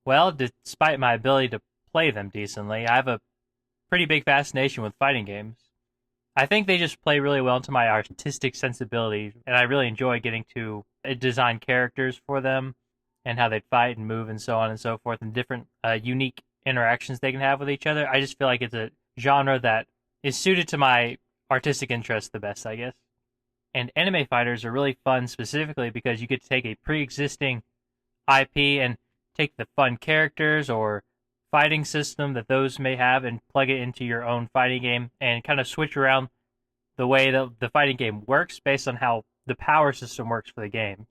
Well, despite my ability to play them decently, I have a pretty big fascination with fighting games. I think they just play really well into my artistic sensibility, and I really enjoy getting to design characters for them and how they fight and move and so on and so forth, and different unique interactions they can have with each other. I just feel like it's a genre that is suited to my artistic interests the best, I guess. And anime fighters are really fun specifically because you get to take a pre-existing IP and take the fun characters or fighting system that those may have and plug it into your own fighting game and kind of switch around the way that the fighting game works based on how the power system works for the game.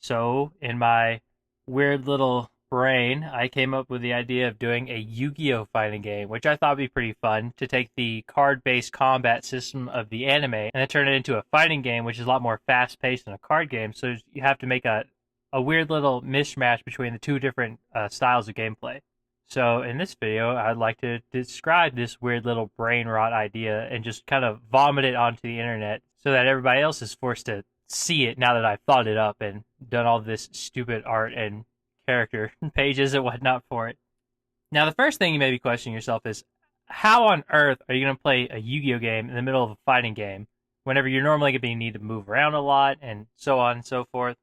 So, in my weird little brain, I came up with the idea of doing a Yu-Gi-Oh fighting game, which I thought would be pretty fun to take the card-based combat system of the anime and then turn it into a fighting game, which is a lot more fast-paced than a card game. So you have to make a weird little mishmash between the two different styles of gameplay. So in this video, I'd like to describe this weird little brain rot idea and just kind of vomit it onto the internet so that everybody else is forced to see it now that I've thought it up and done all this stupid art and character pages and whatnot for it. Now, the first thing you may be questioning yourself is, how on earth are you going to play a Yu-Gi-Oh game in the middle of a fighting game whenever you're normally going to need to move around a lot and so on and so forth?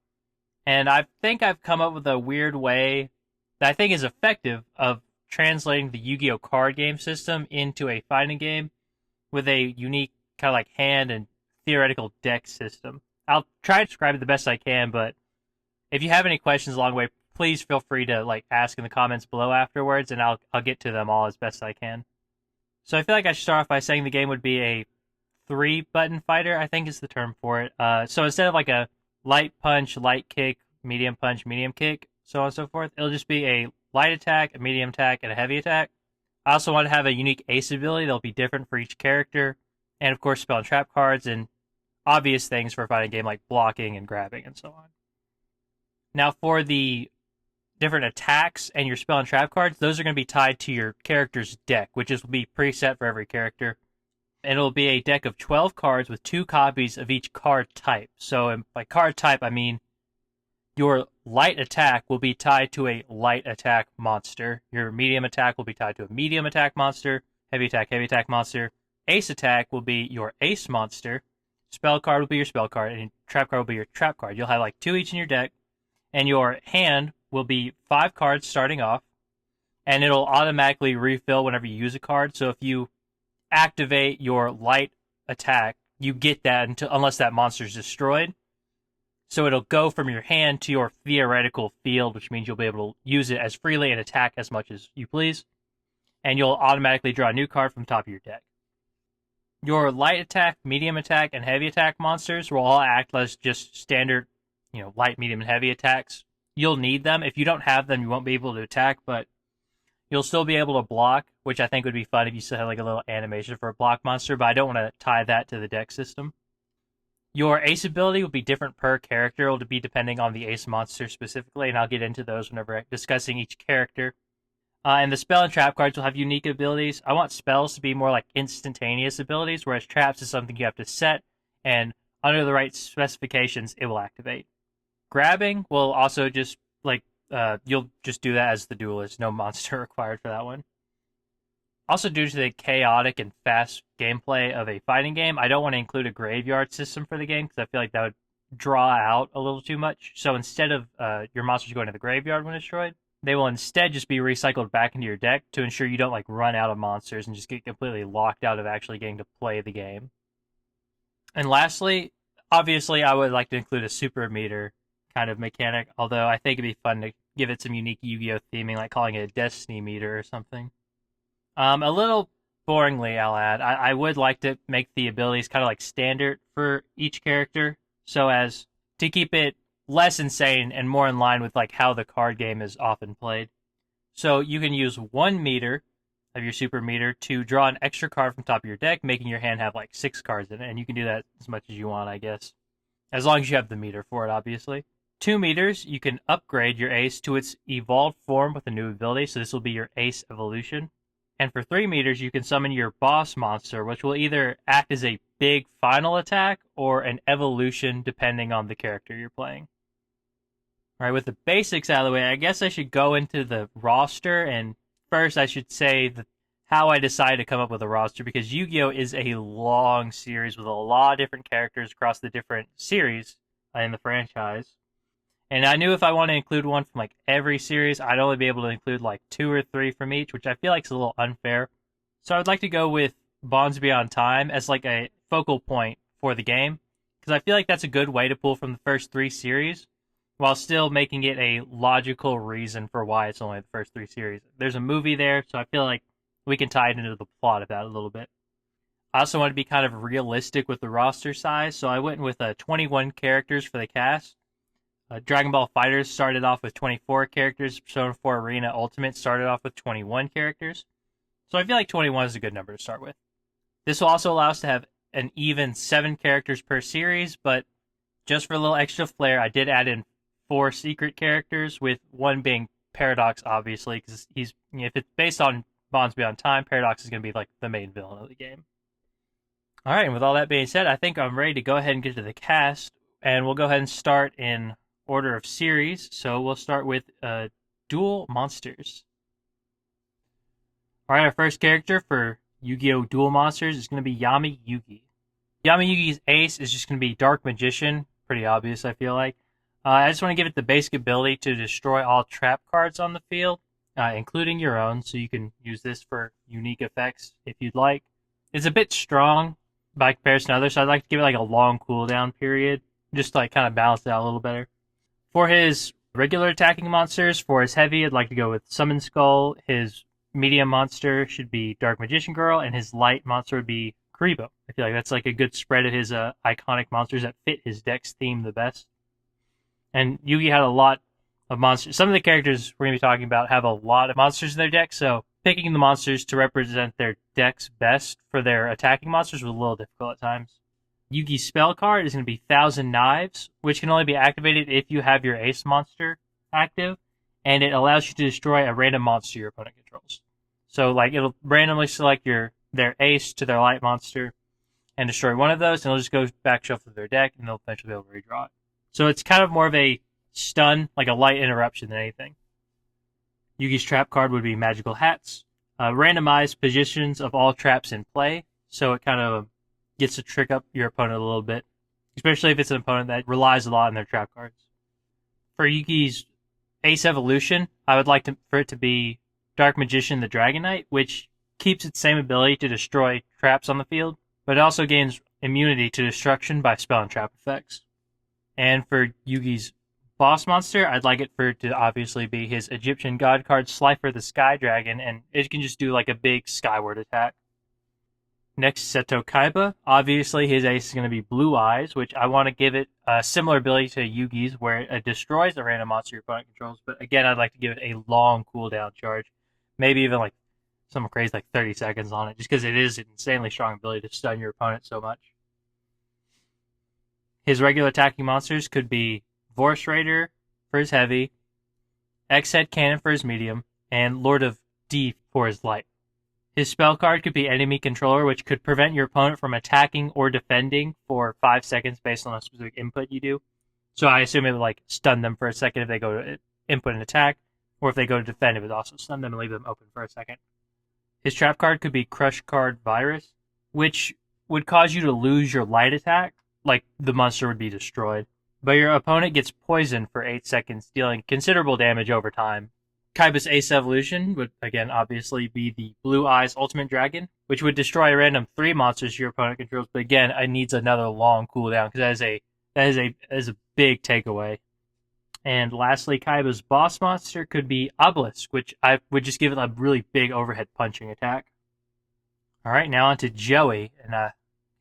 And I think I've come up with a weird way that I think is effective of translating the Yu-Gi-Oh card game system into a fighting game with a unique kind of like hand and theoretical deck system. I'll try to describe it the best I can, but if you have any questions along the way, please feel free to like ask in the comments below afterwards, and I'll get to them all as best I can. So I feel like I should start off by saying the game would be a 3-button fighter, I think is the term for it. So instead of like a light punch, light kick, medium punch, medium kick, so on and so forth, it'll just be a light attack, a medium attack, and a heavy attack. I also want to have a unique ace ability that'll be different for each character, and of course spell and trap cards and obvious things for a fighting game like blocking and grabbing and so on. Now for the different attacks and your spell and trap cards, those are going to be tied to your character's deck, which will be preset for every character. And it'll be a deck of 12 cards with 2 copies of each card type. So by card type, I mean your light attack will be tied to a light attack monster. Your medium attack will be tied to a medium attack monster. Heavy attack monster. Ace attack will be your ace monster. Spell card will be your spell card. And trap card will be your trap card. You'll have like 2 each in your deck. And your hand will be 5 cards starting off. And it'll automatically refill whenever you use a card. So if you activate your light attack, you get that unless that monster is destroyed. So it'll go from your hand to your theoretical field, which means you'll be able to use it as freely and attack as much as you please. And you'll automatically draw a new card from the top of your deck. Your light attack, medium attack, and heavy attack monsters will all act as just standard, light, medium, and heavy attacks. You'll need them. If you don't have them, you won't be able to attack, but you'll still be able to block, which I think would be fun if you still had like a little animation for a block monster, but I don't want to tie that to the deck system. Your ace ability will be different per character. It'll be depending on the ace monster specifically, and I'll get into those whenever discussing each character. And the spell and trap cards will have unique abilities. I want spells to be more like instantaneous abilities, whereas traps is something you have to set, and under the right specifications, it will activate. Grabbing will also just you'll just do that as the duelist. No monster required for that one. Also, due to the chaotic and fast gameplay of a fighting game, I don't want to include a graveyard system for the game because I feel like that would draw out a little too much. So instead of your monsters going to the graveyard when destroyed, they will instead just be recycled back into your deck to ensure you don't run out of monsters and just get completely locked out of actually getting to play the game. And lastly, obviously, I would like to include a super meter kind of mechanic, although I think it'd be fun to give it some unique Yu-Gi-Oh theming, like calling it a Destiny meter or something. A little boringly, I'll add, I would like to make the abilities kind of like standard for each character, so as to keep it less insane and more in line with how the card game is often played. So you can use 1 meter of your super meter to draw an extra card from top of your deck, making your hand have 6 cards in it, and you can do that as much as you want, I guess. As long as you have the meter for it, obviously. 2 meters, you can upgrade your ace to its evolved form with a new ability, so this will be your ace evolution. And for 3 meters, you can summon your boss monster, which will either act as a big final attack or an evolution depending on the character you're playing. All right, with the basics out of the way, I guess I should go into the roster. And first, I should say how I decided to come up with a roster, because Yu-Gi-Oh is a long series with a lot of different characters across the different series in the franchise. And I knew if I want to include one from like every series, I'd only be able to include like 2 or 3 from each, which I feel like is a little unfair. So I'd like to go with Bonds Beyond Time as like a focal point for the game, because I feel like that's a good way to pull from the first 3 series while still making it a logical reason for why it's only the first 3 series. There's a movie there, so I feel like we can tie it into the plot of that a little bit. I also want to be kind of realistic with the roster size, so I went with 21 characters for the cast. Dragon Ball Fighters started off with 24 characters. Persona 4 Arena Ultimate started off with 21 characters. So I feel like 21 is a good number to start with. This will also allow us to have an even 7 characters per series, but just for a little extra flair, I did add in 4 secret characters, with one being Paradox, obviously, because if it's based on Bonds Beyond Time, Paradox is going to be like the main villain of the game. All right, and with all that being said, I think I'm ready to go ahead and get to the cast, and we'll go ahead and start in order of series. So we'll start with Duel Monsters. All right, our first character for Yu-Gi-Oh! Duel Monsters is going to be Yami Yugi. Yami Yugi's ace is just going to be Dark Magician. Pretty obvious, I feel like. I just want to give it the basic ability to destroy all trap cards on the field, including your own, so you can use this for unique effects if you'd like. It's a bit strong by comparison to others, so I'd like to give it like a long cooldown period, just to like kind of balance it out a little better. For his regular attacking monsters, for his heavy, I'd like to go with Summon Skull. His medium monster should be Dark Magician Girl, and his light monster would be Karibo. I feel like that's like a good spread of his iconic monsters that fit his deck's theme the best. And Yugi had a lot of monsters. Some of the characters we're going to be talking about have a lot of monsters in their deck, so picking the monsters to represent their decks best for their attacking monsters was a little difficult at times. Yugi's spell card is going to be Thousand Knives, which can only be activated if you have your ace monster active, and it allows you to destroy a random monster your opponent controls. So, like, it'll randomly select their ace to their light monster and destroy one of those, and it'll just go back shuffle their deck, and they'll eventually be able to redraw it. So it's kind of more of a stun, like a light interruption than anything. Yugi's trap card would be Magical Hats. Randomized positions of all traps in play, so it kind of gets to trick up your opponent a little bit, especially if it's an opponent that relies a lot on their trap cards. For Yugi's Ace Evolution, I would like for it to be Dark Magician the Dragon Knight, which keeps its same ability to destroy traps on the field, but it also gains immunity to destruction by spell and trap effects. And for Yugi's boss monster, I'd like it for it to obviously be his Egyptian god card, Slifer the Sky Dragon, and it can just do like a big skyward attack. Next, Seto Kaiba. Obviously, his ace is going to be Blue Eyes, which I want to give it a similar ability to Yugi's, where it destroys a random monster your opponent controls. But again, I'd like to give it a long cooldown charge. Maybe even like something crazy like 30 seconds on it, just because it is an insanely strong ability to stun your opponent so much. His regular attacking monsters could be Vorse Raider for his heavy, X-Head Cannon for his medium, and Lord of D for his light. His spell card could be Enemy Controller, which could prevent your opponent from attacking or defending for 5 seconds based on a specific input you do. So I assume it would like stun them for a second if they go to input an attack, or if they go to defend, it would also stun them and leave them open for a second. His trap card could be Crush Card Virus, which would cause you to lose your light attack, like the monster would be destroyed. But your opponent gets poisoned for 8 seconds, dealing considerable damage over time. Kaiba's Ace Evolution would, again, obviously be the Blue Eyes Ultimate Dragon, which would destroy a random 3 monsters your opponent controls, but again, it needs another long cooldown, because that is a big takeaway. And lastly, Kaiba's boss monster could be Obelisk, which I would just give it a really big overhead punching attack. Alright, now on to Joey, and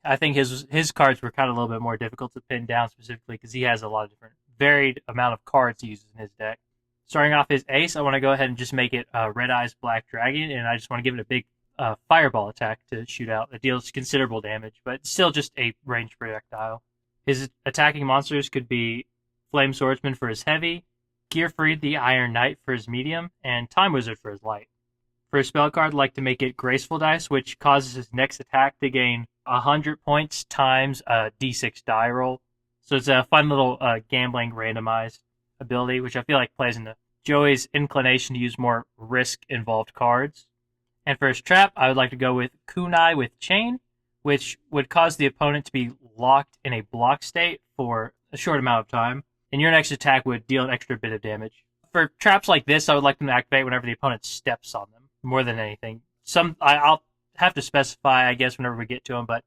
I think his cards were kind of a little bit more difficult to pin down specifically, because he has a lot of different varied amount of cards he uses in his deck. Starting off his ace, I want to go ahead and just make it Red Eyes Black Dragon, and I just want to give it a big fireball attack to shoot out. It deals considerable damage, but still just a ranged projectile. His attacking monsters could be Flame Swordsman for his heavy, Gearfried the Iron Knight for his medium, and Time Wizard for his light. For his spell card, I'd like to make it Graceful Dice, which causes his next attack to gain 100 points times a d6 die roll. So it's a fun little gambling randomized ability, which I feel like plays into Joey's inclination to use more risk-involved cards. And for his trap, I would like to go with Kunai with Chain, which would cause the opponent to be locked in a block state for a short amount of time, and your next attack would deal an extra bit of damage. For traps like this, I would like them to activate whenever the opponent steps on them, more than anything. I'll have to specify, I guess, whenever we get to them, but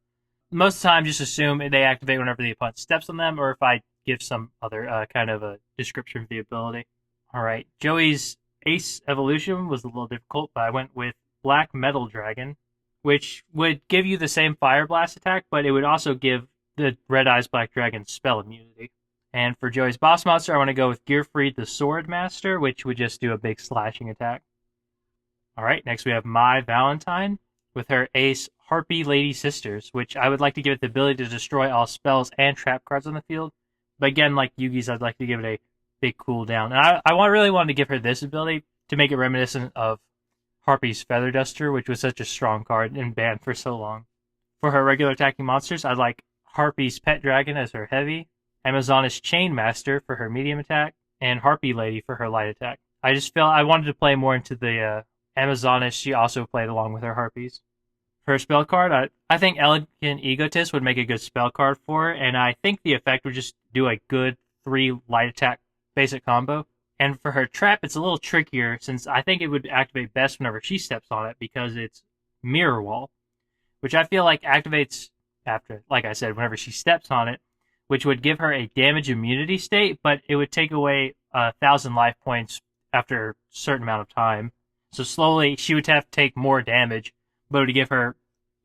most of the time, just assume they activate whenever the opponent steps on them, or if I give some other kind of a description of the ability. All right, Joey's Ace evolution was a little difficult, but I went with Black Metal Dragon, which would give you the same Fire Blast attack, but it would also give the Red Eyes Black Dragon spell immunity. And for Joey's boss monster, I want to go with Gearfried the Sword Master, which would just do a big slashing attack. All right, next we have My Valentine with her ace Harpy Lady Sisters, which I would like to give it the ability to destroy all spells and trap cards on the field. But again, like Yugi's, I'd like to give it a big cooldown. And I really wanted to give her this ability to make it reminiscent of Harpy's Feather Duster, which was such a strong card and banned for so long. For her regular attacking monsters, I'd like Harpy's Pet Dragon as her heavy, Amazoness Chain Master for her medium attack, and Harpy Lady for her light attack. I just felt I wanted to play more into the Amazoness. She also played along with her Harpies. For her spell card, I think Elegant Egotist would make a good spell card for her, and I think the effect would just do a good 3 light attack basic combo. And for her trap, it's a little trickier, since I think it would activate best whenever she steps on it, because it's Mirror Wall, which I feel like activates after, like I said, whenever she steps on it, which would give her a damage immunity state, but it would take away 1,000 life points after a certain amount of time. So slowly, she would have to take more damage, but it would give her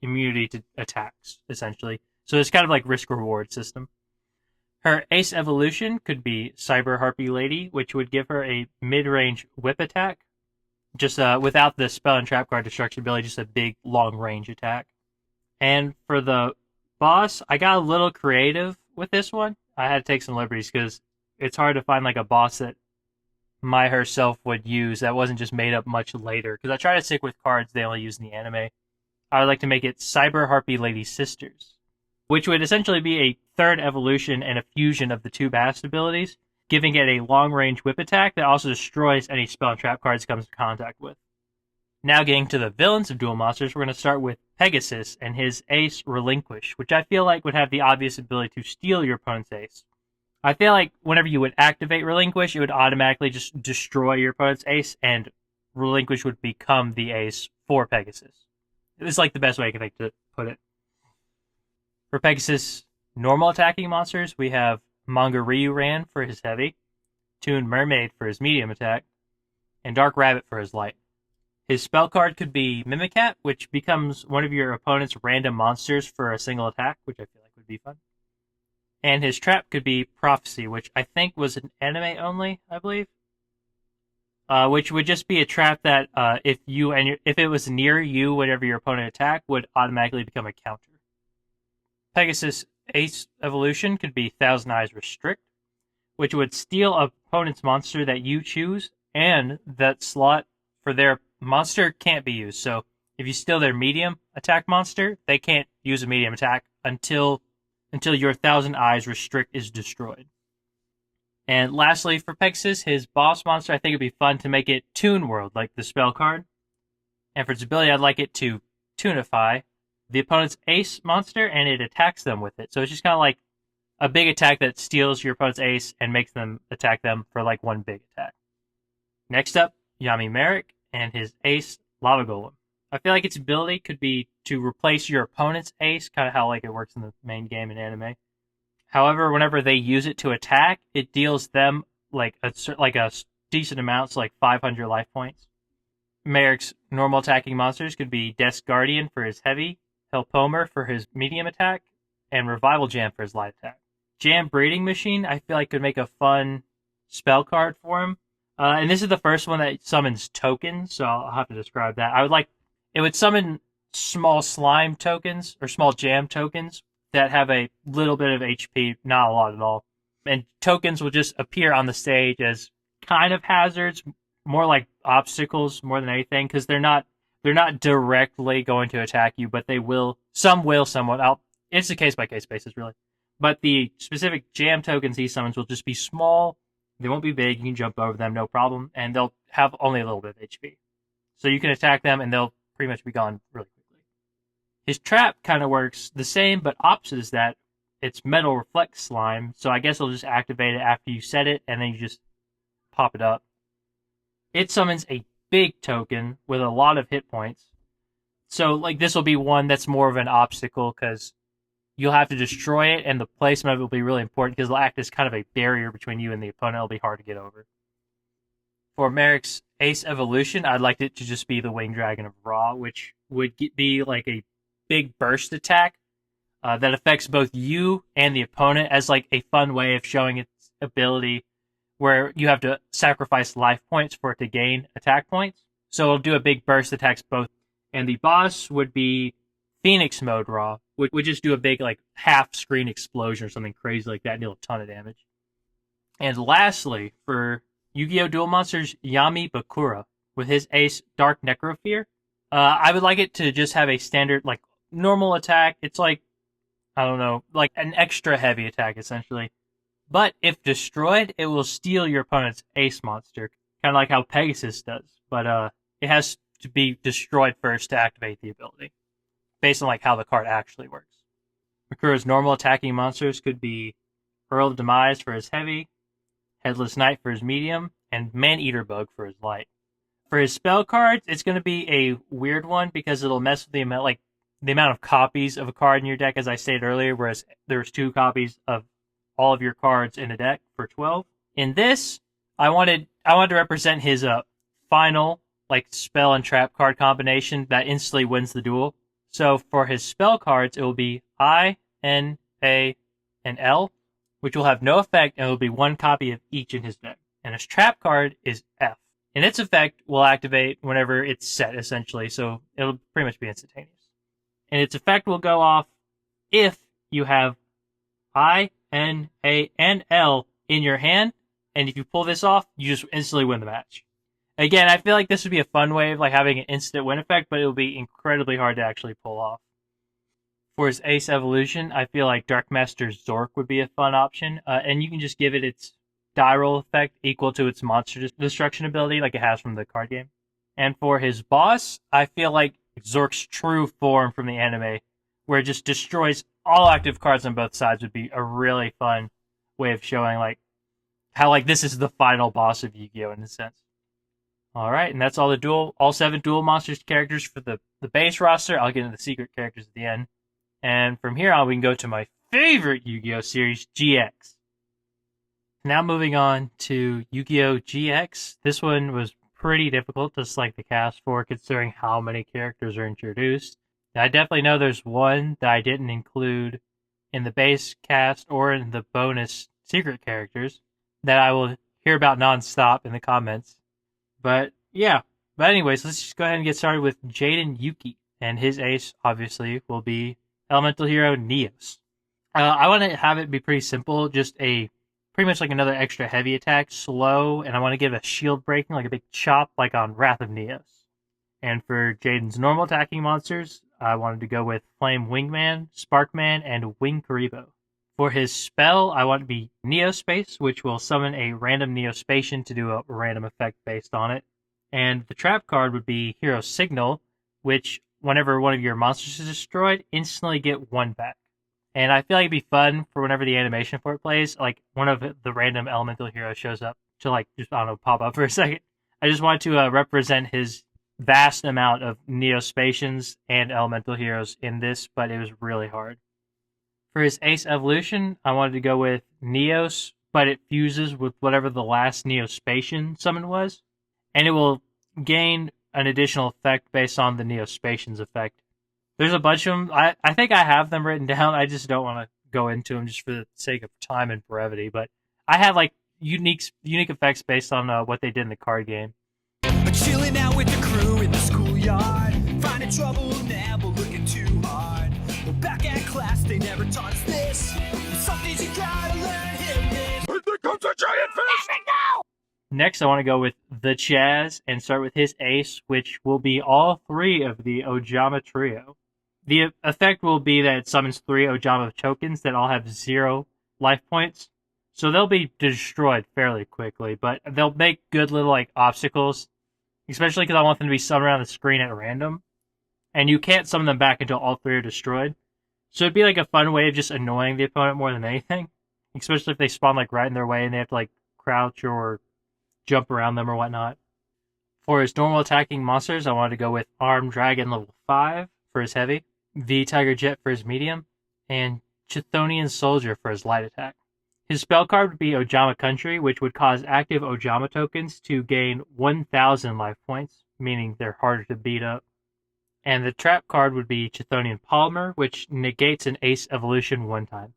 immunity to attacks, essentially. So it's kind of like risk-reward system. Her ace evolution could be Cyber Harpy Lady, which would give her a mid-range whip attack, just without the spell and trap card destruction ability, just a big long-range attack. And for the boss, I got a little creative with this one. I had to take some liberties because it's hard to find like a boss that Mai herself would use that wasn't just made up much later, because I try to stick with cards they only use in the anime. I would like to make it Cyber Harpy Lady Sisters, which would essentially be a third evolution and a fusion of the two Bast abilities, giving it a long-range whip attack that also destroys any spell and trap cards it comes into contact with. Now getting to the villains of Duel Monsters, we're going to start with Pegasus and his ace Relinquish, which I feel like would have the obvious ability to steal your opponent's ace. I feel like whenever you would activate Relinquish, it would automatically just destroy your opponent's ace, and Relinquish would become the ace for Pegasus. It's like the best way I can think to put it. For Pegasus normal attacking monsters, we have Manga Ryuran for his heavy, Toon Mermaid for his medium attack, and Dark Rabbit for his light. His spell card could be Mimicat, which becomes one of your opponent's random monsters for a single attack, which I feel like would be fun. And his trap could be Prophecy, which I think was an anime only, I believe. Which would just be a trap that if it was near you whenever your opponent attacked, would automatically become a counter. Pegasus Ace Evolution could be Thousand Eyes Restrict, which would steal an opponent's monster that you choose, and that slot for their monster can't be used. So if you steal their medium attack monster, they can't use a medium attack until your Thousand Eyes Restrict is destroyed. And lastly, for Pegasus, his boss monster, I think it'd be fun to make it Toon World, like the spell card. And for its ability, I'd like it to Toonify the opponent's ace monster, and it attacks them with it. So it's just kind of like a big attack that steals your opponent's ace and makes them attack them for like one big attack. Next up, Yami Merrick and his ace Lava Golem. I feel like its ability could be to replace your opponent's ace, kind of how like it works in the main game in anime. However, whenever they use it to attack, it deals them like a decent amount, so like 500 life points. Merrick's normal attacking monsters could be Death's Guardian for his heavy, Helpomer for his medium attack, and Revival Jam for his light attack. Jam Breeding Machine, I feel like could make a fun spell card for him. And this is the first one that summons tokens, so I'll have to describe that. It would summon small slime tokens, or small jam tokens, that have a little bit of HP, not a lot at all. And tokens will just appear on the stage as kind of hazards, more like obstacles more than anything, because they're not directly going to attack you, but they will. Some will somewhat. It's a case by case basis, really. But the specific jam tokens he summons will just be small They won't be big. You can jump over them, no problem, and they'll have only a little bit of HP. So you can attack them, and they'll pretty much be gone really quickly. His trap kind of works the same, but opposite is that it's metal reflect slime. So I guess it'll just activate it after you set it, and then you just pop it up. It summons a big token with a lot of hit points. So like this will be one that's more of an obstacle because you'll have to destroy it, and the placement of it will be really important because it'll act as kind of a barrier between you and the opponent. It'll be hard to get over. For Merrick's Ace Evolution, I'd like it to just be the Winged Dragon of Ra, which would be like a big burst attack that affects both you and the opponent as like a fun way of showing its ability where you have to sacrifice life points for it to gain attack points. So it'll do a big burst attacks both. And the boss would be Phoenix Mode Ra, which would just do a big like half screen explosion or something crazy like that and deal a ton of damage. And lastly, for Yu-Gi-Oh! Duel Monsters, Yami Bakura, with his ace Dark Necrofear. I would like it to just have a standard, like, normal attack. It's like, I don't know, like an extra heavy attack, essentially. But if destroyed, it will steal your opponent's ace monster, kind of like how Pegasus does. But it has to be destroyed first to activate the ability, based on like how the card actually works. Bakura's normal attacking monsters could be Earl of Demise for his heavy, Headless Knight for his medium, and Man-Eater Bug for his light. For his spell cards, it's going to be a weird one because it'll mess with the amount of copies of a card in your deck, as I stated earlier, whereas there's 2 copies of all of your cards in a deck for 12. In this, I wanted to represent his final like spell and trap card combination that instantly wins the duel. So for his spell cards, it will be I, N, A, and L, which will have no effect, and it will be 1 copy of each in his deck. And his trap card is F. And its effect will activate whenever it's set, essentially, so it'll pretty much be instantaneous. And its effect will go off if you have I, N, A, and L in your hand, and if you pull this off, you just instantly win the match. Again, I feel like this would be a fun way of like having an instant win effect, but it will be incredibly hard to actually pull off. For his Ace Evolution, I feel like Dark Master Zork would be a fun option, and you can just give it its die roll effect equal to its monster destruction ability like it has from the card game. And for his boss, I feel like Zork's true form from the anime, where it just destroys all active cards on both sides, would be a really fun way of showing like how like this is the final boss of Yu-Gi-Oh! In a sense. Alright, and that's all 7 Duel Monsters characters for the base roster. I'll get into the secret characters at the end. And from here on, we can go to my favorite Yu-Gi-Oh! Series, GX. Now moving on to Yu-Gi-Oh! GX. This one was pretty difficult, just like the cast for, considering how many characters are introduced. I definitely know there's one that I didn't include in the base cast or in the bonus secret characters that I will hear about nonstop in the comments. But yeah. But anyways, let's just go ahead and get started with Jaden Yuki. And his ace, obviously, will be Elemental Hero Neos. I want to have it be pretty simple, just pretty much like another extra heavy attack, slow, and I want to give a shield breaking, like a big chop, like on Wrath of Neos. And for Jaden's normal attacking monsters, I wanted to go with Flame Wingman, Sparkman, and Wing Karibo. For his spell, I want to be Neospace, which will summon a random Neospatian to do a random effect based on it. And the trap card would be Hero Signal, which, whenever one of your monsters is destroyed, instantly get 1 back. And I feel like it'd be fun for whenever the animation for it plays, like one of the random elemental heroes shows up to like just, I don't know, pop up for a second. I just want to represent his vast amount of Neospatians and elemental heroes in this, but it was really hard. For his Ace Evolution, I wanted to go with Neos, but it fuses with whatever the last Neospatian summon was, and it will gain an additional effect based on the Neospatian's effect. There's a bunch of them. I think I have them written down. I just don't want to go into them just for the sake of time and brevity. But I have like unique effects based on what they did in the card game. Chilling out with the crew in the schoolyard, finding trouble, never looking too hard. We're back at class, they never taught us this. Some things you gotta learn here. Here comes a giant fish. Next, I want to go with the Chaz and start with his ace, which will be all 3 of the Ojama trio. The effect will be that it summons 3 Ojama tokens that all have 0 life points. So they'll be destroyed fairly quickly, but they'll make good little like obstacles, especially because I want them to be summoned around the screen at random. And you can't summon them back until all three are destroyed. So it'd be like a fun way of just annoying the opponent more than anything, especially if they spawn like right in their way and they have to like crouch or jump around them or whatnot. For his normal attacking monsters, I wanted to go with Armed Dragon level 5 for his heavy, V Tiger Jet for his medium, and Chthonian Soldier for his light attack. His spell card would be Ojama Country, which would cause active Ojama tokens to gain 1,000 life points, meaning they're harder to beat up. And the trap card would be Chthonian Polymer, which negates an Ace Evolution one time.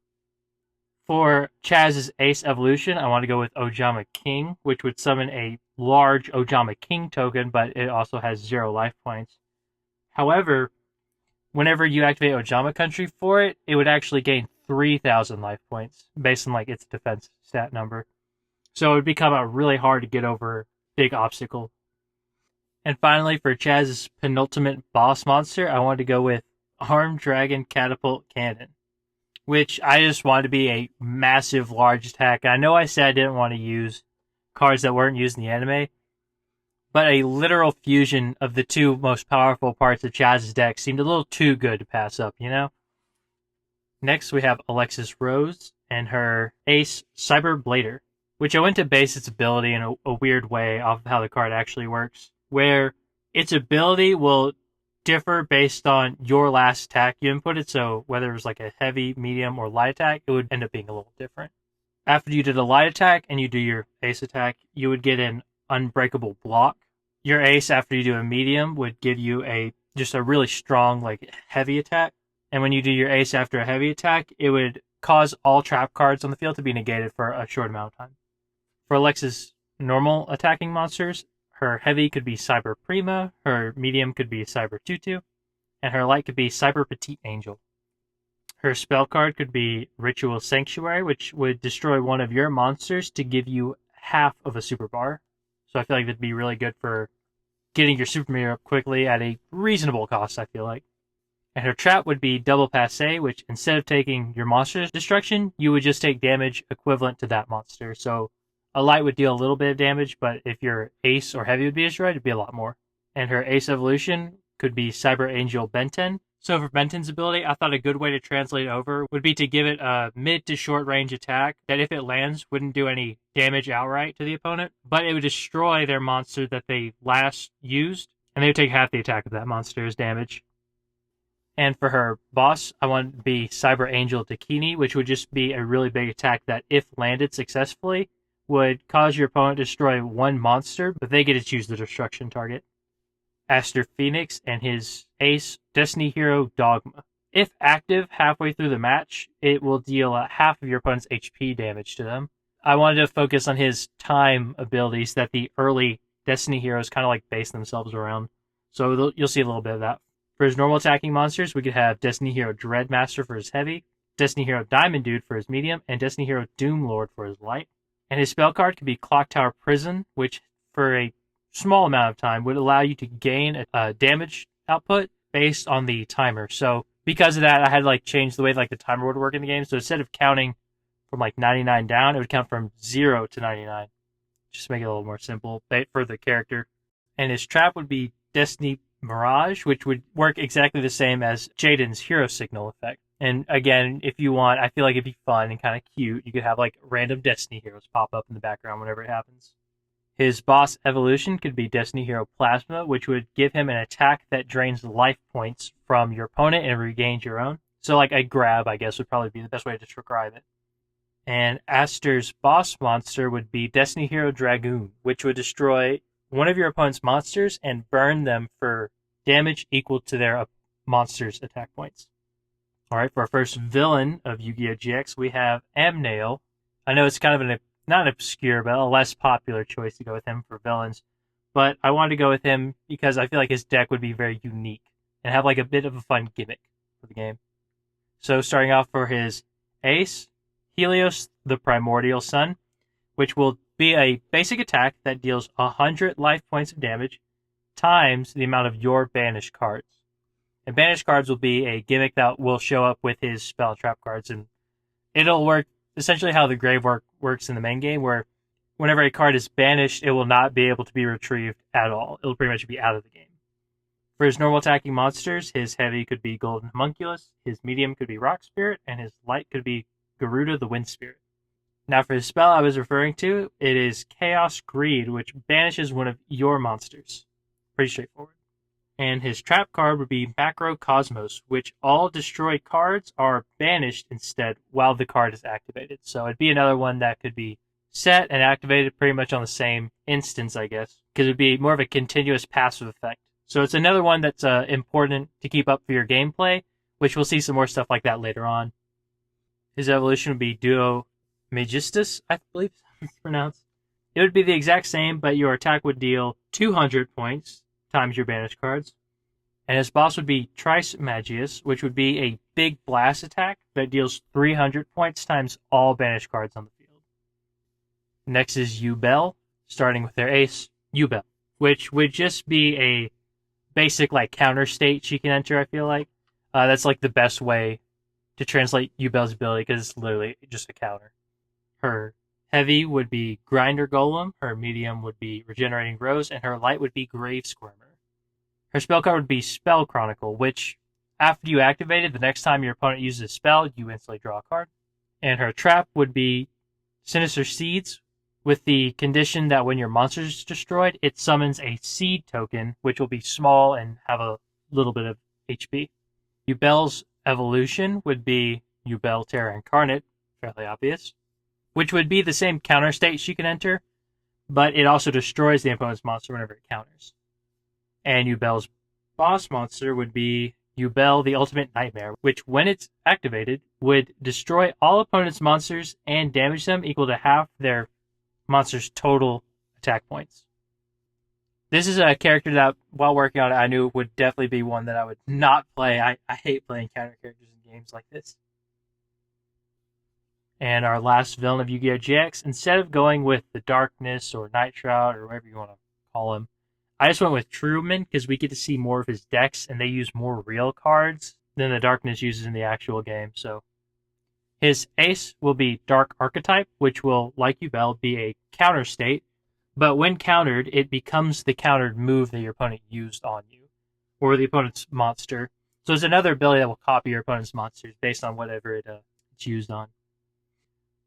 For Chaz's Ace Evolution, I want to go with Ojama King, which would summon a large Ojama King token, but it also has 0 life points. However, whenever you activate Ojama Country for it, it would actually gain 3,000 life points based on like its defense stat number. So it would become a really hard to get over big obstacle. And finally, for Chaz's penultimate boss monster, I wanted to go with Armed Dragon Catapult Cannon, which I just wanted to be a massive, large attack. I know I said I didn't want to use cards that weren't used in the anime, but a literal fusion of the two most powerful parts of Chaz's deck seemed a little too good to pass up, you know? Next, we have Alexis Rose and her ace, Cyber Blader, which I went to base its ability in a weird way off of how the card actually works, where its ability will differ based on your last attack you inputted. So whether it was like a heavy, medium, or light attack, it would end up being a little different. After you did a light attack and you do your ace attack, you would get an unbreakable block. Your ace after you do a medium would give you just a really strong like heavy attack. And when you do your ace after a heavy attack, it would cause all trap cards on the field to be negated for a short amount of time. For Alexa's normal attacking monsters, her heavy could be Cyber Prima, her medium could be Cyber Tutu, and her light could be Cyber Petite Angel. Her spell card could be Ritual Sanctuary, which would destroy one of your monsters to give you half of a super bar. So I feel like that'd be really good for getting your super meter up quickly at a reasonable cost, I feel like. And her trap would be Double Passe, which instead of taking your monster's destruction, you would just take damage equivalent to that monster. So a light would deal a little bit of damage, but if your ace or heavy would be destroyed, it'd be a lot more. And her ace evolution could be Cyber Angel Benten. So for Benten's ability, I thought a good way to translate it over would be to give it a mid to short range attack that if it lands wouldn't do any damage outright to the opponent, but it would destroy their monster that they last used, and they would take half the attack of that monster's damage. And for her boss, I want it to be Cyber Angel Dakini, which would just be a really big attack that if landed successfully, would cause your opponent to destroy one monster, but they get to choose the destruction target. Aster Phoenix and his ace, Destiny Hero Dogma. If active halfway through the match, it will deal half of your opponent's HP damage to them. I wanted to focus on his time abilities that the early Destiny Heroes kind of like base themselves around. So you'll see a little bit of that. For his normal attacking monsters, we could have Destiny Hero Dreadmaster for his heavy, Destiny Hero Diamond Dude for his medium, and Destiny Hero Doom Lord for his light. And his spell card could be Clock Tower Prison, which for a small amount of time would allow you to gain a damage output based on the timer. So because of that, I had to like change the way like the timer would work in the game. So instead of counting from like 99 down, it would count from 0 to 99. Just to make it a little more simple for the character. And his trap would be Destiny Mirage, which would work exactly the same as Jaden's Hero Signal effect. And again, if you want, I feel like it'd be fun and kind of cute. You could have like random Destiny heroes pop up in the background whenever it happens. His boss evolution could be Destiny Hero Plasma, which would give him an attack that drains life points from your opponent and regains your own. So like a grab, I guess, would probably be the best way to describe it. And Aster's boss monster would be Destiny Hero Dragoon, which would destroy one of your opponent's monsters and burn them for damage equal to their monster's attack points. Alright, for our first villain of Yu-Gi-Oh! GX, we have Amnail. I know it's kind of not obscure, but a less popular choice to go with him for villains. But I wanted to go with him because I feel like his deck would be very unique and have like a bit of a fun gimmick for the game. So starting off for his ace, Helios the Primordial Sun, which will be a basic attack that deals 100 life points of damage times the amount of your banished cards. And banished cards will be a gimmick that will show up with his spell trap cards, and it'll work essentially how the grave work works in the main game, where whenever a card is banished, it will not be able to be retrieved at all. It'll pretty much be out of the game. For his normal attacking monsters, his heavy could be Golden Homunculus, his medium could be Rock Spirit, and his light could be Garuda the Wind Spirit. Now for his spell I was referring to, it is Chaos Greed, which banishes one of your monsters. Pretty straightforward. And his trap card would be Macro Cosmos, which all destroyed cards are banished instead while the card is activated. So it'd be another one that could be set and activated pretty much on the same instance, I guess, because it'd be more of a continuous passive effect. So it's another one that's important to keep up for your gameplay, which we'll see some more stuff like that later on. His evolution would be Duo Magistus, I believe it's pronounced. It would be the exact same, but your attack would deal 200 points times your banished cards. And his boss would be Trice Magius, which would be a big blast attack that deals 300 points times all banished cards on the field. Next is Yugioh, starting with their ace, Yugioh, which would just be a basic like counter state she can enter, I feel like. That's like the best way to translate Yugioh's ability, because it's literally just a counter. Her heavy would be Grinder Golem, her medium would be Regenerating Rose, and her light would be Grave Squirmer. Her spell card would be Spell Chronicle, which, after you activate it, the next time your opponent uses a spell, you instantly draw a card. And her trap would be Sinister Seeds, with the condition that when your monster is destroyed, it summons a seed token, which will be small and have a little bit of HP. Yugioh's evolution would be Yugioh Terra Incarnate, fairly obvious, which would be the same counter state she can enter, but it also destroys the opponent's monster whenever it counters. And Yugioh's boss monster would be Yugioh the Ultimate Nightmare, which, when it's activated, would destroy all opponent's monsters and damage them equal to half their monster's total attack points. This is a character that, while working on it, I knew would definitely be one that I would not play. I hate playing counter characters in games like this. And our last villain of Yugioh GX, instead of going with the Darkness or Night Shroud or whatever you want to call him, I just went with Truman because we get to see more of his decks and they use more real cards than the Darkness uses in the actual game. So his ace will be Dark Archetype, which will, like Yugioh, be a counter state, but when countered, it becomes the countered move that your opponent used on you, or the opponent's monster. So it's another ability that will copy your opponent's monsters based on whatever it's used on.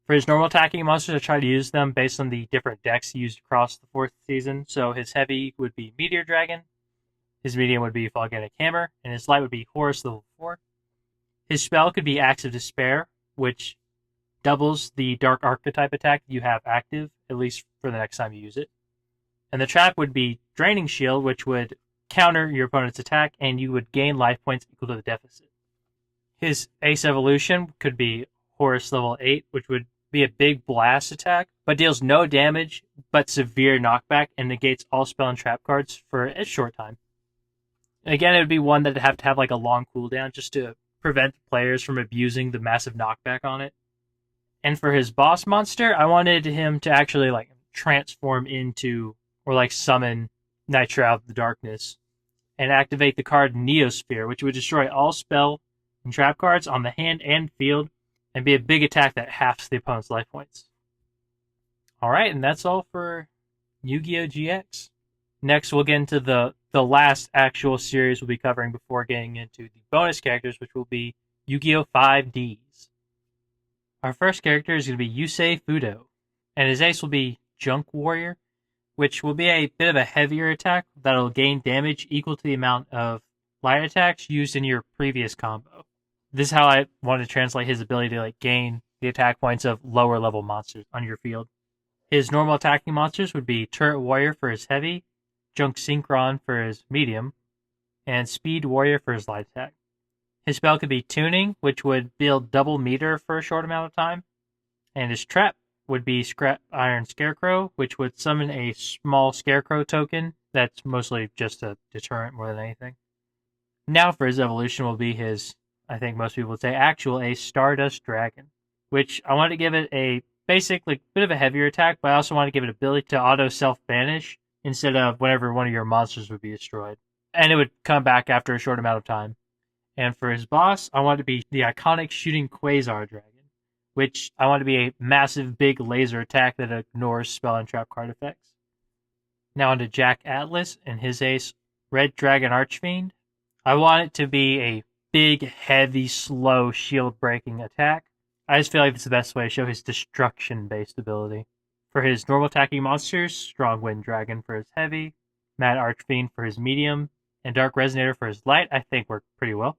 For his normal attacking monsters, I try to use them based on the different decks used across the 4th season. So his heavy would be Meteor Dragon, his medium would be Volcanic Hammer, and his light would be Horus level 4. His spell could be Axe of Despair, which doubles the Dark Archetype attack you have active, at least for the next time you use it. And the trap would be Draining Shield, which would counter your opponent's attack, and you would gain life points equal to the deficit. His Ace Evolution could be Horus level 8, which would be a big blast attack, but deals no damage, but severe knockback, and negates all spell and trap cards for a short time. And again, it would be one that would have to have like a long cooldown just to prevent players from abusing the massive knockback on it. And for his boss monster, I wanted him to actually like transform into, or like summon Night Shroud of the Darkness, and activate the card Neosphere, which would destroy all spell and trap cards on the hand and field, and be a big attack that halves the opponent's life points. Alright, and that's all for Yugioh GX. Next, we'll get into the last actual series we'll be covering before getting into the bonus characters, which will be Yugioh 5Ds. Our first character is going to be Yusei Fudo, and his ace will be Junk Warrior, which will be a bit of a heavier attack that'll gain damage equal to the amount of light attacks used in your previous combo. This is how I want to translate his ability to like gain the attack points of lower level monsters on your field. His normal attacking monsters would be Turret Warrior for his heavy, Junk Synchron for his medium, and Speed Warrior for his light attack. His spell could be Tuning, which would build double meter for a short amount of time, and his trap would be Scrap Iron Scarecrow, which would summon a small Scarecrow token that's mostly just a deterrent more than anything. Now for his evolution will be his, I think most people would say, actual ace, Stardust Dragon, which I wanted to give it a basic, like, bit of a heavier attack, but I also want to give it ability to auto self-banish instead of whenever one of your monsters would be destroyed. And it would come back after a short amount of time. And for his boss, I want it to be the iconic Shooting Quasar Dragon, which I want to be a massive big laser attack that ignores spell and trap card effects. Now on to Jack Atlas and his ace, Red Dragon Archfiend. I want it to be a big, heavy, slow, shield-breaking attack. I just feel like it's the best way to show his destruction-based ability. For his normal attacking monsters, Strong Wind Dragon for his heavy, Mad Archfiend for his medium, and Dark Resonator for his light, I think work pretty well.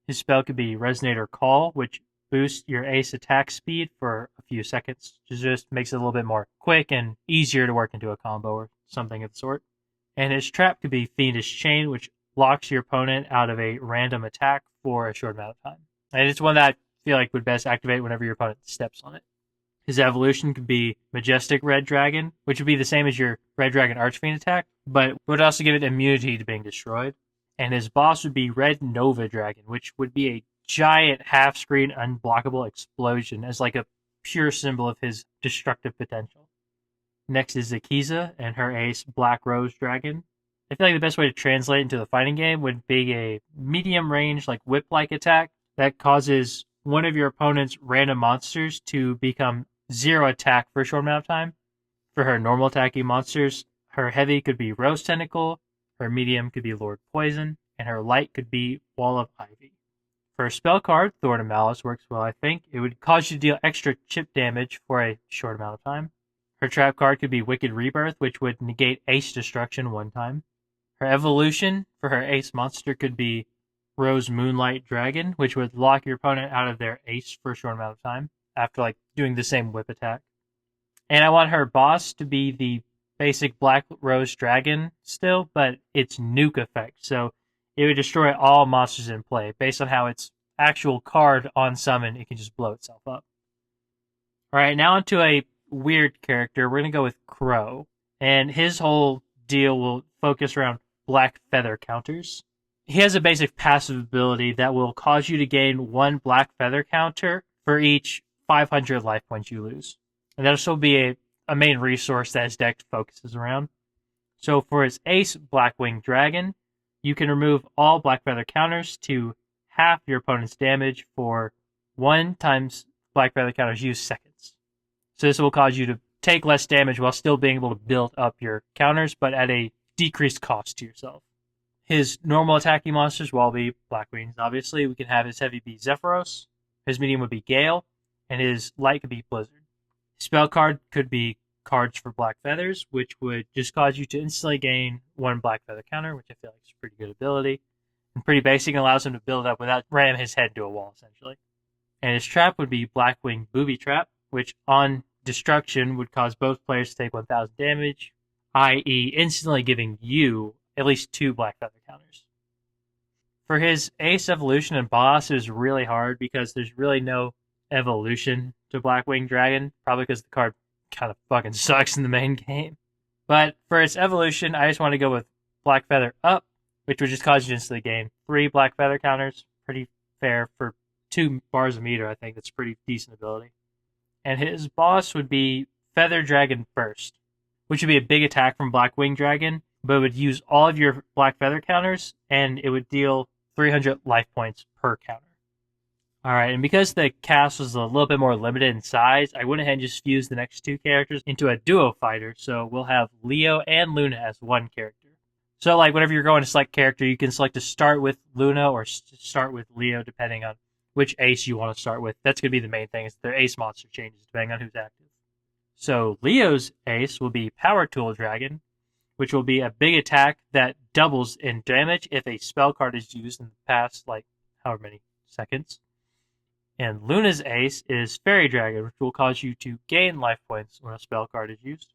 His spell could be Resonator Call, which boosts your ace attack speed for a few seconds. It just makes it a little bit more quick and easier to work into a combo or something of the sort. And his trap could be Fiendish Chain, which locks your opponent out of a random attack for a short amount of time. And it's one that I feel like would best activate whenever your opponent steps on it. His evolution could be Majestic Red Dragon, which would be the same as your Red Dragon Archfiend attack, but would also give it immunity to being destroyed. And his boss would be Red Nova Dragon, which would be a giant half-screen unblockable explosion as like a pure symbol of his destructive potential. Next is Zakiza and her ace Black Rose Dragon. I feel like the best way to translate into the fighting game would be a medium range, like whip-like attack that causes one of your opponent's random monsters to become 0 attack for a short amount of time. For her normal attacking monsters, her heavy could be Rose Tentacle, her medium could be Lord Poison, and her light could be Wall of Ivy. For a spell card, Thorn of Malice works well, I think. It would cause you to deal extra chip damage for a short amount of time. Her trap card could be Wicked Rebirth, which would negate ace destruction one time. Her evolution for her ace monster could be Rose Moonlight Dragon, which would lock your opponent out of their ace for a short amount of time after like doing the same whip attack. And I want her boss to be the basic Black Rose Dragon still, but it's nuke effect. So it would destroy all monsters in play. Based on how its actual card on summon, it can just blow itself up. Alright, now onto a weird character. We're going to go with Crow. And his whole deal will focus around black feather counters. He has a basic passive ability that will cause you to gain 1 black feather counter for each 500 life points you lose. And that'll still be a main resource that his deck focuses around. So for his ace Blackwing Dragon, you can remove all black feather counters to half your opponent's damage for 1 times black feather counters used seconds. So this will cause you to take less damage while still being able to build up your counters, but at a decreased cost to yourself. His normal attacking monsters will all be Blackwings, obviously. We can have his heavy be Zephyros, his medium would be Gale, and his light could be Blizzard. His spell card could be cards for black feathers, which would just cause you to instantly gain 1 black feather counter, which I feel like is a pretty good ability. And pretty basic, and allows him to build up without ramming his head into a wall, essentially. And his trap would be Blackwing Booby Trap, which on destruction would cause both players to take 1,000 damage, i.e. instantly giving you at least 2 black feather counters. For his ace evolution and boss, it is really hard because there's really no evolution to Blackwing Dragon, probably because the card kind of fucking sucks in the main game. But for its evolution, I just want to go with Black Feather Up, which would just cause you to instantly gain 3 black feather counters. Pretty fair for 2 bars of meter, I think. That's a pretty decent ability. And his boss would be Feather Dragon Burst, which would be a big attack from Blackwing Dragon, but it would use all of your black feather counters, and it would deal 300 life points per counter. Alright, and because the cast was a little bit more limited in size, I went ahead and just fused the next 2 characters into a duo fighter, so we'll have Leo and Luna as 1 character. So, like, whenever you're going to select character, you can select to start with Luna or start with Leo, depending on which ace you want to start with. That's going to be the main thing, is their ace monster changes, depending on who's active. So, Leo's ace will be Power Tool Dragon, which will be a big attack that doubles in damage if a spell card is used in the past, like, however many seconds. And Luna's ace is Fairy Dragon, which will cause you to gain life points when a spell card is used.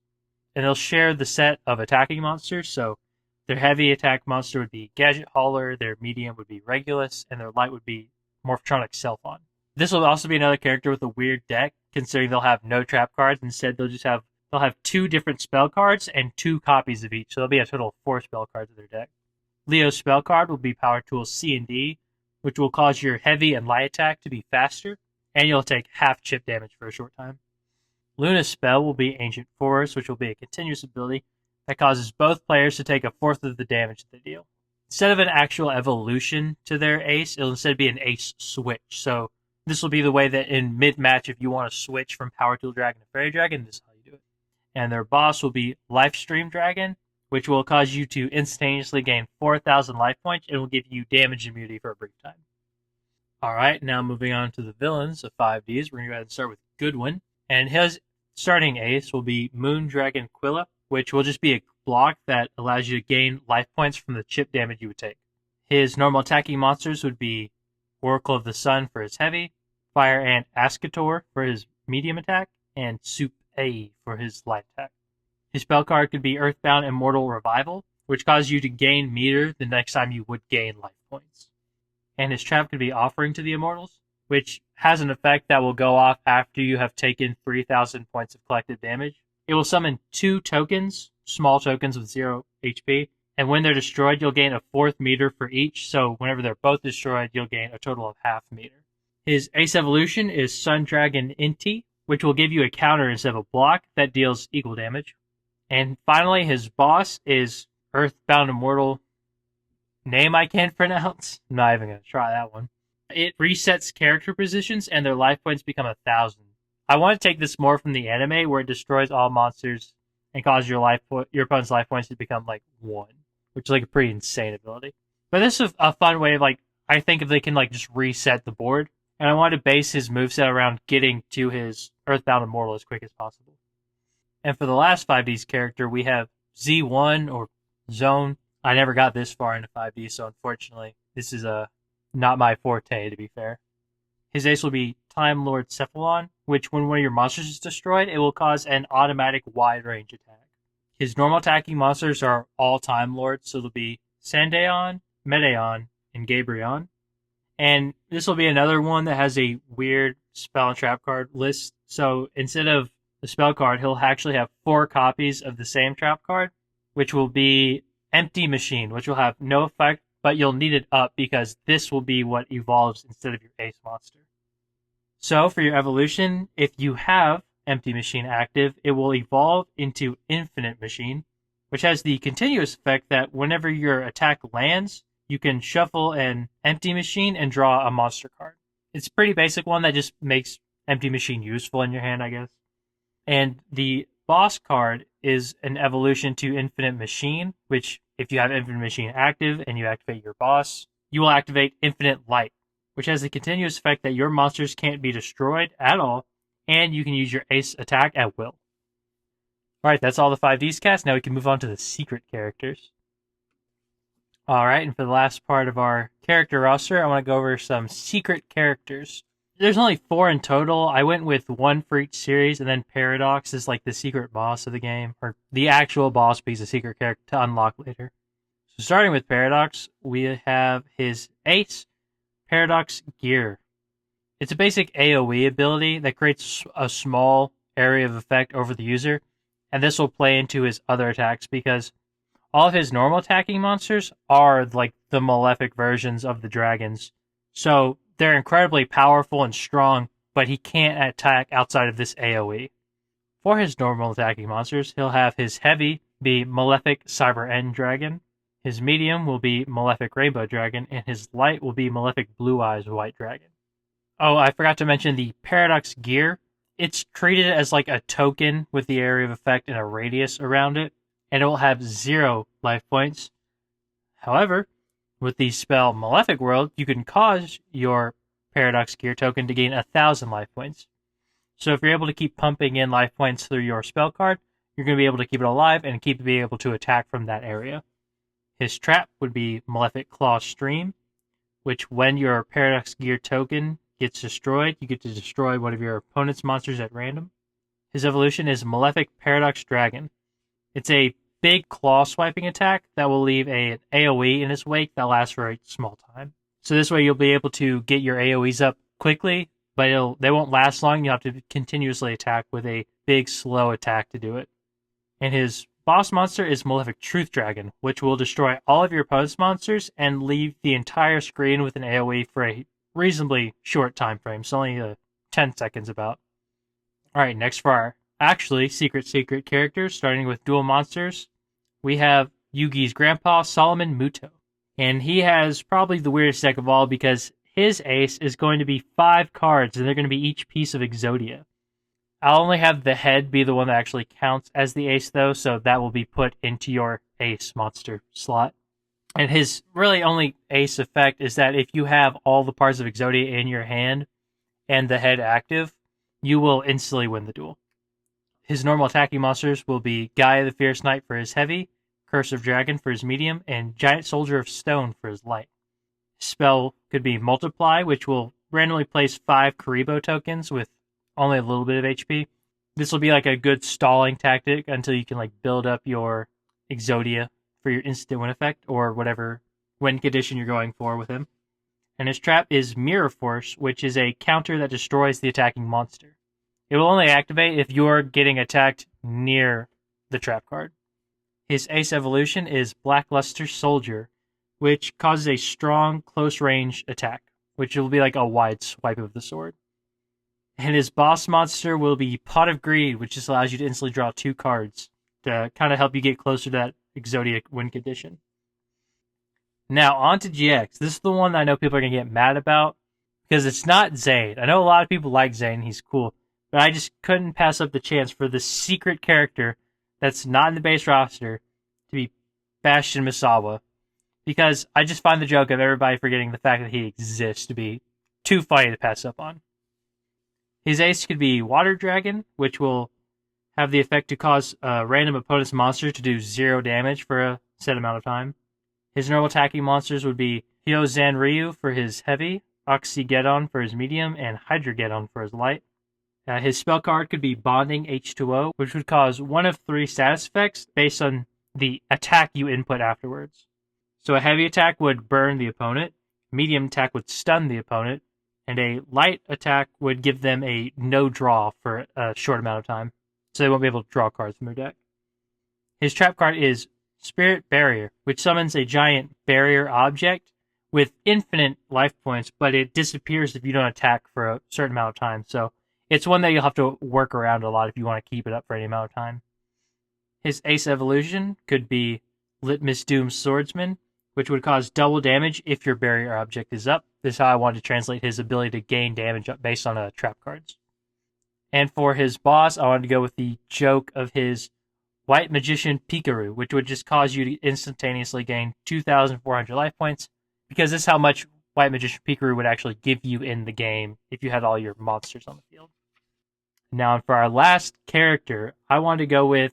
And they'll share the set of attacking monsters, so their heavy attack monster would be Gadget Hauler, their medium would be Regulus, and their light would be Morphtronic Selphon. This will also be another character with a weird deck, considering they'll have no trap cards. Instead, they'll have 2 different spell cards and 2 copies of each, so there'll be a total of 4 spell cards in their deck. Leo's spell card will be Power Tools C and D, which will cause your heavy and light attack to be faster, and you'll take half chip damage for a short time. Luna's spell will be Ancient Forest, which will be a continuous ability that causes both players to take 1/4 of the damage that they deal. Instead of an actual evolution to their ace, it'll instead be an ace switch. So This will be the way that in mid-match, if you want to switch from Power Tool Dragon to Fairy Dragon, this is how you do it. And their boss will be Lifestream Dragon, which will cause you to instantaneously gain 4,000 life points and will give you damage immunity for a brief time. Alright, now moving on to the villains of 5Ds, we're going to go ahead and start with Goodwin. And his starting ace will be Moon Dragon Quilla, which will just be a block that allows you to gain life points from the chip damage you would take. His normal attacking monsters would be Oracle of the Sun for his heavy, Fire Ant Ascator for his medium attack, and Soup A for his light attack. His spell card could be Earthbound Immortal Revival, which causes you to gain meter the next time you would gain life points. And his trap could be Offering to the Immortals, which has an effect that will go off after you have taken 3,000 points of collected damage. It will summon 2 tokens, small tokens with 0 HP, and when they're destroyed, you'll gain a 4th meter for each, so whenever they're both destroyed, you'll gain a total of half meter. His ace evolution is Sun Dragon Inti, which will give you a counter instead of a block that deals equal damage. And finally, his boss is Earthbound Immortal, name I can't pronounce. I'm not even going to try that one. It resets character positions and their life points become 1,000. I want to take this more from the anime where it destroys all monsters and causes your opponent's life points to become like 1, which is like a pretty insane ability. But this is a fun way of I think if they can just reset the board, and I want to base his moveset around getting to his Earthbound Immortal as quick as possible. And for the last 5D's character, we have Z1 or Zone. I never got this far into 5D, so unfortunately, this is not my forte, to be fair. His ace will be Time Lord Cephalon, which when one of your monsters is destroyed, it will cause an automatic wide range attack. His normal attacking monsters are all Time Lords, so it'll be Sandaeon, Medaeon, and Gabrion. And this will be another one that has a weird spell and trap card list. So instead of the spell card, he'll actually have 4 copies of the same trap card, which will be Empty Machine, which will have no effect, but you'll need it up because this will be what evolves instead of your ace monster. So for your evolution, if you have Empty Machine active, it will evolve into Infinite Machine, which has the continuous effect that whenever your attack lands, you can shuffle an Empty Machine and draw a monster card. It's a pretty basic one that just makes Empty Machine useful in your hand, I guess. And the boss card is an evolution to Infinite Machine, which if you have Infinite Machine active and you activate your boss, you will activate Infinite Light, which has a continuous effect that your monsters can't be destroyed at all, and you can use your ace attack at will. Alright, that's all the 5Ds cast. Now we can move on to the secret characters. Alright, and for the last part of our character roster, I want to go over some secret characters. There's only 4 in total. I went with 1 for each series, and then Paradox is like the secret boss of the game, or the actual boss, but he's a secret character to unlock later. So starting with Paradox, we have his ace, Paradox Gear. It's a basic AoE ability that creates a small area of effect over the user, and this will play into his other attacks because all of his normal attacking monsters are like the malefic versions of the dragons. So they're incredibly powerful and strong, but he can't attack outside of this AoE. For his normal attacking monsters, he'll have his heavy be Malefic Cyber End Dragon, his medium will be Malefic Rainbow Dragon, and his light will be Malefic Blue Eyes White Dragon. Oh, I forgot to mention the Paradox Gear. It's treated as like a token with the area of effect and a radius around it, and it will have 0 life points. However, with the spell Malefic World, you can cause your Paradox Gear token to gain 1,000 life points. So if you're able to keep pumping in life points through your spell card, you're going to be able to keep it alive and be able to attack from that area. His trap would be Malefic Claw Stream, which when your Paradox Gear token gets destroyed, you get to destroy one of your opponent's monsters at random. His evolution is Malefic Paradox Dragon. It's a big claw swiping attack that will leave an AoE in its wake that lasts for a small time. So this way you'll be able to get your AoEs up quickly, but they won't last long. You'll have to continuously attack with a big slow attack to do it. And his boss monster is Malefic Truth Dragon, which will destroy all of your opponent's monsters and leave the entire screen with an AoE for a reasonably short time frame, so only 10 seconds about. Alright, next for our actually secret characters, starting with dual monsters, we have Yugi's grandpa, Solomon Muto. And he has probably the weirdest deck of all because his ace is going to be 5 cards, and they're going to be each piece of Exodia. I'll only have the head be the one that actually counts as the ace, though, so that will be put into your ace monster slot. And his really only ace effect is that if you have all the parts of Exodia in your hand and the head active, you will instantly win the duel. His normal attacking monsters will be Gaia the Fierce Knight for his heavy, Curse of Dragon for his medium, and Giant Soldier of Stone for his light. His spell could be Multiply, which will randomly place 5 Karibo tokens with only a little bit of HP. This will be like a good stalling tactic until you can build up your Exodia for your instant win effect or whatever win condition you're going for with him. And his trap is Mirror Force, which is a counter that destroys the attacking monster. It will only activate if you're getting attacked near the trap card. His ace evolution is Blackluster Soldier, which causes a strong close range attack, which will be like a wide swipe of the sword. And his boss monster will be Pot of Greed, which just allows you to instantly draw 2 cards to kind of help you get closer to that Exodia win condition. Now, on to GX. This is the one that I know people are going to get mad about, because it's not Zane. I know a lot of people like Zane, he's cool, but I just couldn't pass up the chance for the secret character that's not in the base roster to be Bastion Misawa, because I just find the joke of everybody forgetting the fact that he exists to be too funny to pass up on. His ace could be Water Dragon, which will have the effect to cause a random opponent's monster to do 0 damage for a set amount of time. His normal attacking monsters would be Hyozan Ryu for his heavy, Oxygeddon for his medium, and Hydrogeddon for his light. His spell card could be Bonding H2O, which would cause 1 of 3 status effects based on the attack you input afterwards. So a heavy attack would burn the opponent, medium attack would stun the opponent, and a light attack would give them a no draw for a short amount of time, so they won't be able to draw cards from their deck. His trap card is Spirit Barrier, which summons a giant barrier object with infinite life points, but it disappears if you don't attack for a certain amount of time, so it's one that you'll have to work around a lot if you want to keep it up for any amount of time. His ace evolution could be Litmus Doom Swordsman, which would cause double damage if your barrier object is up. This is how I wanted to translate his ability to gain damage based on trap cards. And for his boss, I wanted to go with the joke of his White Magician Pikaru, which would just cause you to instantaneously gain 2,400 life points, because this is how much White Magician Pikaru would actually give you in the game if you had all your monsters on the field. Now, for our last character, I wanted to go with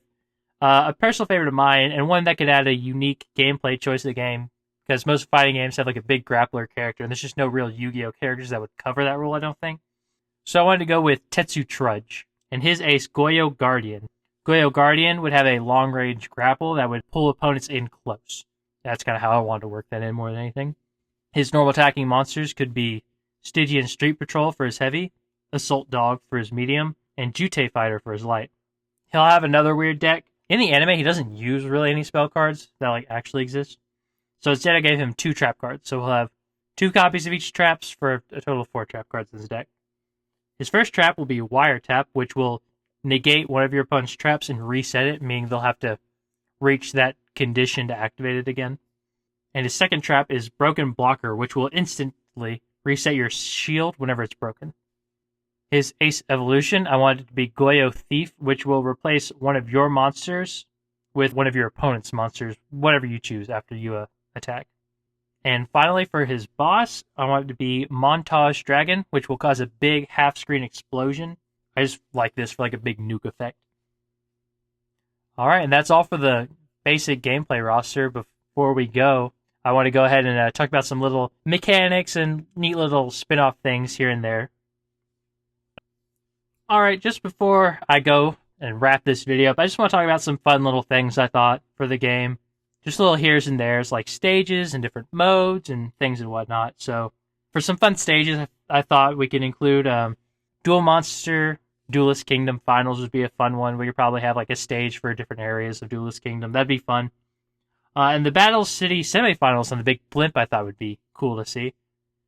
a personal favorite of mine, and one that could add a unique gameplay choice to the game, because most fighting games have a big grappler character, and there's just no real Yu-Gi-Oh characters that would cover that role, I don't think. So I wanted to go with Tetsu Trudge, and his ace, Goyo Guardian. Goyo Guardian would have a long-range grapple that would pull opponents in close. That's kind of how I wanted to work that in more than anything. His normal attacking monsters could be Stygian Street Patrol for his heavy, Assault Dog for his medium, and Jutei Fighter for his light. He'll have another weird deck. In the anime, he doesn't use really any spell cards that actually exist. So instead I gave him 2 trap cards. So he'll have 2 copies of each traps for a total of 4 trap cards in his deck. His first trap will be Wiretap, which will negate one of your opponent's traps and reset it, meaning they'll have to reach that condition to activate it again. And his second trap is Broken Blocker, which will instantly reset your shield whenever it's broken. His ace evolution, I wanted it to be Goyo Thief, which will replace one of your monsters with one of your opponent's monsters, whatever you choose after you attack. And finally, for his boss, I want it to be Montage Dragon, which will cause a big half-screen explosion. I just like this for a big nuke effect. Alright, and that's all for the basic gameplay roster. Before we go, I want to go ahead and talk about some little mechanics and neat little spin-off things here and there. Alright, just before I go and wrap this video up, I just want to talk about some fun little things I thought for the game. Just little here's and there's, like stages and different modes and things and whatnot. So, for some fun stages, I thought we could include Duel Monster Duelist Kingdom Finals would be a fun one. We could probably have a stage for different areas of Duelist Kingdom. That'd be fun. And the Battle City semifinals on the big blimp I thought would be cool to see.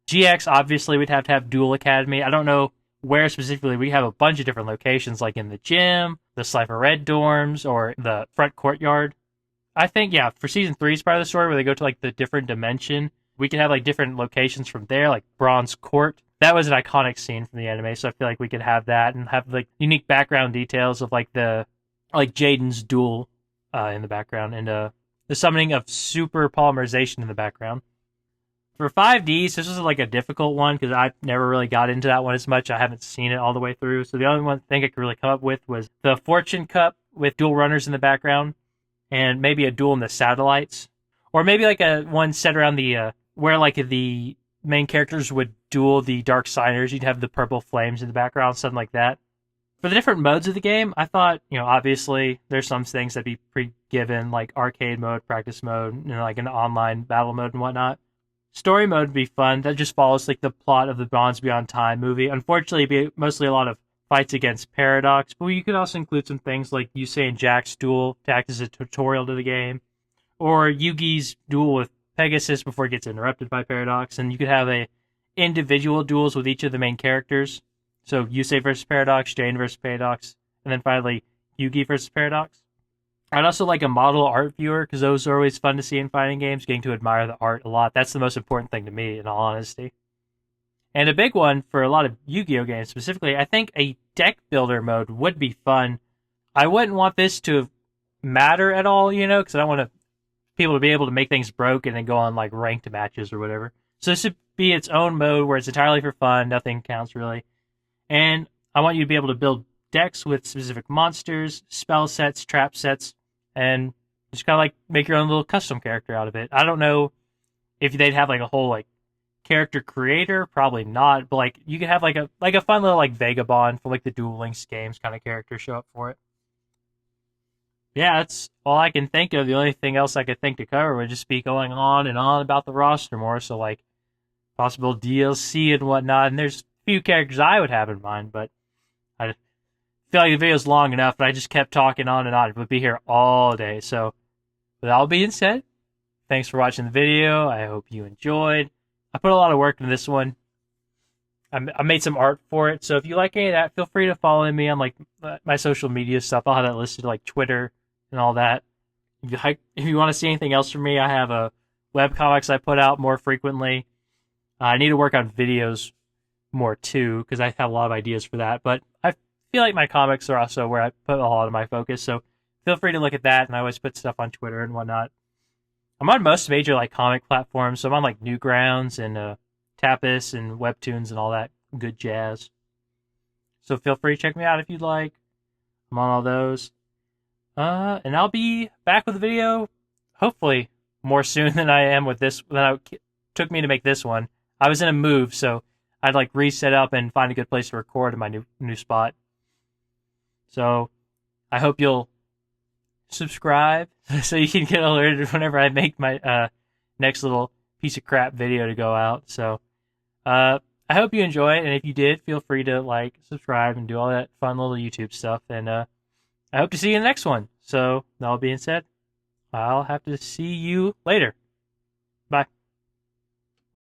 GX, obviously, we'd have to have Duel Academy. I don't know where specifically. We have a bunch of different locations, like in the gym, the Slifer Red dorms, or the front courtyard. I think, yeah, for Season 3 is part of the story where they go to the different dimension. We could have like different locations from there, like Bronze Court. That was an iconic scene from the anime, so I feel like we could have that and have like unique background details of like Jaden's duel in the background and the summoning of super polymerization in the background. For 5Ds, this was like a difficult one because I never really got into that one as much. I haven't seen it all the way through. So the only one thing I could really come up with was the Fortune Cup with dual runners in the background and maybe a duel in the satellites. Or maybe like a one set around the where like the main characters would duel the dark signers. You'd have the purple flames in the background, something like that. For the different modes of the game, I thought, obviously there's some things that'd be pre-given, like arcade mode, practice mode, like an online battle mode and whatnot. Story mode would be fun. That just follows like the plot of the Bonds Beyond Time movie. Unfortunately, it'd be mostly a lot of fights against Paradox, but you could also include some things like Yusei and Jack's duel to act as a tutorial to the game, or Yugi's duel with Pegasus before it gets interrupted by Paradox, and you could have a individual duels with each of the main characters. So Yusei versus Paradox, Jane versus Paradox, and then finally Yugi versus Paradox. I'd also like a model art viewer because those are always fun to see in fighting games, getting to admire the art a lot. That's the most important thing to me, in all honesty. And a big one for a lot of Yu-Gi-Oh games specifically, I think a deck builder mode would be fun. I wouldn't want this to matter at all, because I don't want people to be able to make things broken and go on like ranked matches or whatever. So this would be its own mode where it's entirely for fun, nothing counts really. And I want you to be able to build decks with specific monsters, spell sets, trap sets, and just kind of like make your own little custom character out of it. I don't know if they'd have like a whole like character creator, probably not, but like you could have like a fun little like Vagabond from like the Duel Links games kind of character show up for it. Yeah, that's all I can think of. The only thing else I could think to cover would just be going on and on about the roster more, so like possible DLC and whatnot. And there's a few characters I would have in mind, but I feel like the video's long enough, and I just kept talking on and on. It would be here all day. So, with all being said, thanks for watching the video. I hope you enjoyed. I put a lot of work into this one. I made some art for it, so if you like any of that, feel free to follow me on like my social media stuff. I'll have that listed, like Twitter and all that. If you want to see anything else from me, I have a web comics I put out more frequently. I need to work on videos more too, because I have a lot of ideas for that. But I feel like my comics are also where I put a lot of my focus, so feel free to look at that. And I always put stuff on Twitter and whatnot. I'm on most major like comic platforms, so I'm on like Newgrounds and Tapas and Webtoons and all that good jazz. So feel free to check me out if you'd like. I'm on all those. And I'll be back with a video, hopefully more soon than I am with this. Than it took me to make this one. I was in a move, so I'd like reset up and find a good place to record in my new spot. So I hope you'll subscribe so you can get alerted whenever I make my next little piece of crap video to go out. So I hope you enjoy it, and if you did, feel free to like, subscribe, and do all that fun little YouTube stuff. And I hope to see you in the next one. So that all being said, I'll have to see you later.